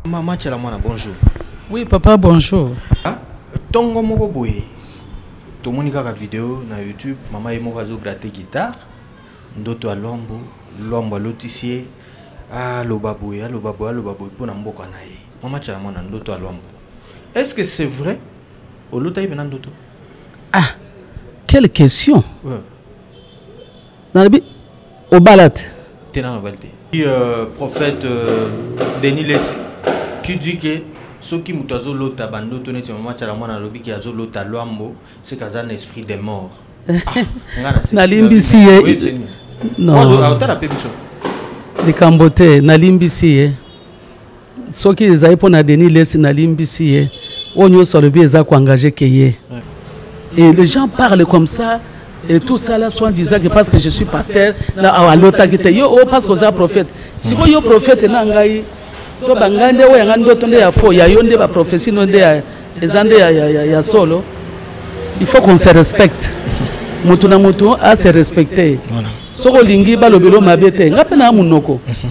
Maman Tchalamwana, bonjour. Oui, papa, bonjour. Tongo moko boye. To monika ka vidéo na YouTube, maman e moko azo brater guitare. Ndoto alombo, lombo lotissier. Lobaboye pona mboka na ye. Maman Tchalamwana ndoto alombo. Est-ce que c'est vrai? Olota ibena ndoto. Ah, quelle question. Ouais. Nalibi Obalat. Tena Obalte. Prophète Denis Lessi qui dit que ceux qui mutazo lota bandoto neti maman Tchalamwana lobi ki azo lota lombo, c'est qu'azan esprit des morts. Nalimbisi non. Les Cambotais, Nalimbisi. Ceux qui les pour na Denis Lessi Nalimbisi. On y a le biais engagé qui. Et les gens parlent comme ça. Et tout ça là, soit disant que parce que je suis pasteur, là, parce que c'est prophète. Si vous êtes prophète, il faut qu'on se respecte. Mutunamutu a se respecter.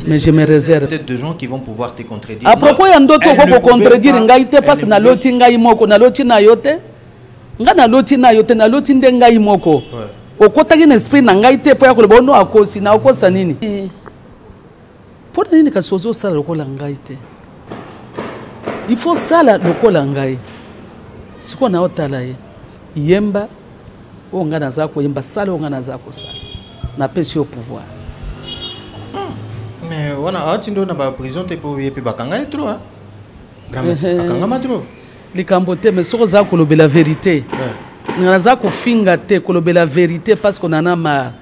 Mais je me réserve. Peut-être de gens qui vont pouvoir te contredire. À propos, il y a d'autres qui contredire. Parce que na loti ngai moko, na loti na yote. Nga loti na yote, na loti ndengai moko. Okotaki na esprit na ngai te po ya koloba ono akosi na okosa nini. Po na nini kasi ozo sala lokola ngai te. Il faut sala lokola ngai. Siko na otala ye. Yemba o nga na zako yemba sala o nga na zako sala. Na pesi au pouvoir. Mais wana atindo na ba prison te po yepe bakanga trop hein. Grand-mère bakanga ma trop. Les Cambotais, mais sur ça, qu'on la vérité. Nous avons fait la vérité parce qu'on en a marre.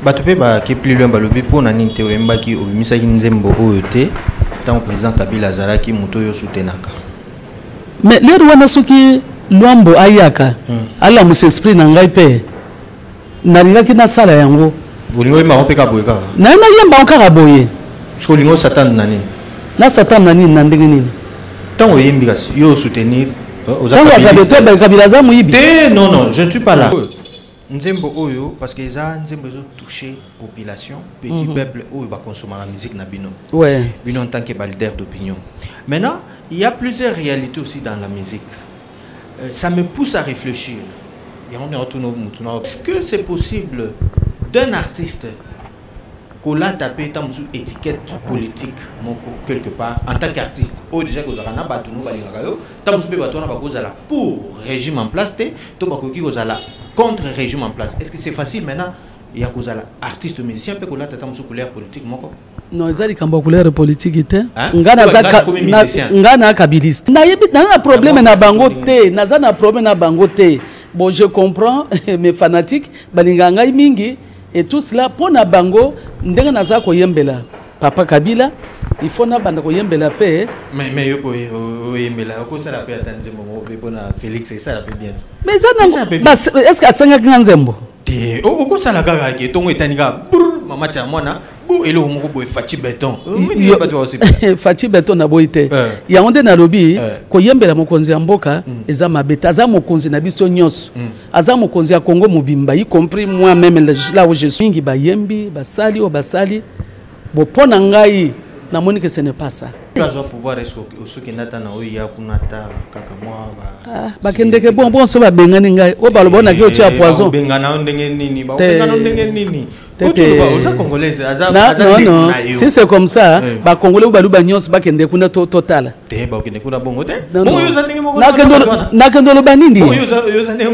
Batope ba qui plus loin balobi pour na ninte wemba ki obimisa ki nzembo oyote tant président Kabila Zaraki mutoyo soutenaka. Mais les rwanda soki lwambo ayaka ala mu esprit na ngai pe na linga ki na sala yango. Bolingo yemba opeka boyeka. Na yemba okaka boye. Parce lingo Satan nani. Na Satan nani na ndenge nini. Tant oyembi kasi yo soutenir aux non, je ne suis pas là. Nzembo oyo parce que ça nzembo zo toucher population, petit peuple oyo va consommer la musique na bino. Ouais. Bino en tant que leader d'opinion. Maintenant, il y a plusieurs réalités aussi dans la musique. Ça me pousse à réfléchir. Est-ce que c'est possible d'un artiste qu'on l'a tapé dans une étiquette politique quelque part en tant qu'artiste ou déjà que vous avez pour régime en place contre régime en place. Est-ce que c'est facile maintenant? Il y a des artistes musiciens peut qu'on l'a tapé dans couleur politique non ils ont des couleur politique ngana kabiliste na problème na bangote na problème na bangote bon je comprends mes fanatiques balinganga mingi. Et tout cela, pour na bango, ndenge naza ko yembela. Papa Kabila, il faut na banda ko yembela paix. Mais yo ko yembela, ko ça la paix attenze mo pe na Félix et ça la paix bien. Mais ça est-ce que asanga nganzembo? Te ko ça la gaga ki tongo etanika mama Tchalamwana bo elo moko boy fachi béton. Fachi béton na boite. Ya onde na lobi ko yembela mokonzi ya mboka eza mabeta aza mokonzi na biso nyonso. Aza mokonzi ya Congo mobimba y compris moi même là où je suis ngi ba yembi basali o basali bo pona ngai na moni que ce n'est pas ça. Tu vas pouvoir ce qui n'ata na oya kunata kaka moi ba kendeke bon so ba bengani ngai o ba lobona ki o tia poison. Bengana ndenge nini ba ndenge nini. Non, si c'est comme ça, les Congolais ba nyos ba kende kuna total. Te ba kende kuna bongo te. Bon yo na kendo lo banini.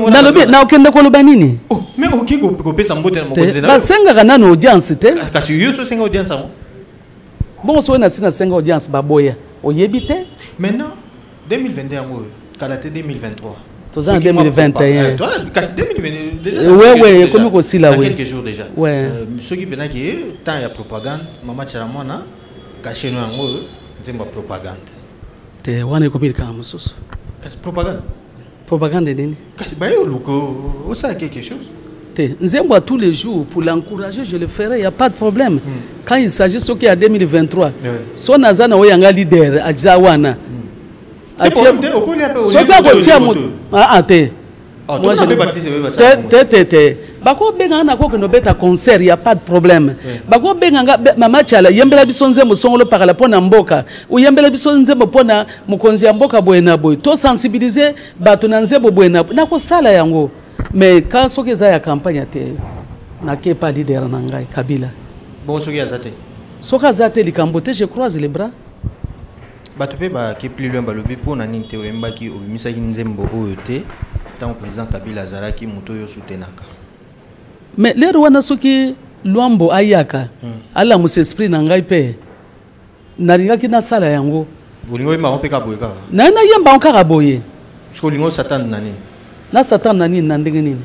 Na lobi na kende ko lo banini. Oh, mais oki ko pesa mbote na mokonzi na. Ba senga kana no audience te. Kasi yo so senga audience amo. Bon so na sina senga audience ba boya. Oyebi te. Maintenant 2021 ngo kalate 2023. En 2021. Toi, 2020 déjà. Oui, comme aussi là, oui. Quelques jours déjà. Ouais. Ceux qui viennent qui tant il y a propagande, maman Tchalamwana, caché nous en gros, c'est ma propagande. Te wana ko bilka mususu. Qu'est-ce propagande? Propagande nini? Bah yo luko, ça quelque chose. Te nzembo tous les jours pour l'encourager, je le ferai, il y a pas de problème. Quand il s'agit ce qui est 2023, son azana oyanga leader ajawana. Moi, je bako benga na ko no beta concert, y a pas de problème. Bako benga mama chala yembela bisonze mo songolo par la pona mboka. Ou yembela bisonze mo pona mukonzi ya mboka boyena boy. To sensibiliser bato na nzebo boyena. Na ko sala yango. Mais quand soki za ya campagne te na ke pas leader na ngai Kabila. Bon soki azate. Soka zate likambote je croise les bras. Bato pe ba ke plus loin ba lobi pona ninte oyemba ki obimisa ki nzembo oyote. Tant président Kabila Zaraki Mutoyo soutenaka. Mais les Rwanda soki Luambo ayaka ala musa esprit na ngai pe nalinga ki na sala yango. Bolingo yemba on pe ka boyeka. Na yemba on ka boye. Parce que lingo Satan nani. Na Satan nani na ndenge nini.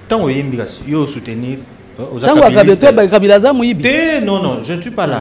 Tant oyembi yo soutenir aux Kabila za muyibi. Non, je ne suis pas là.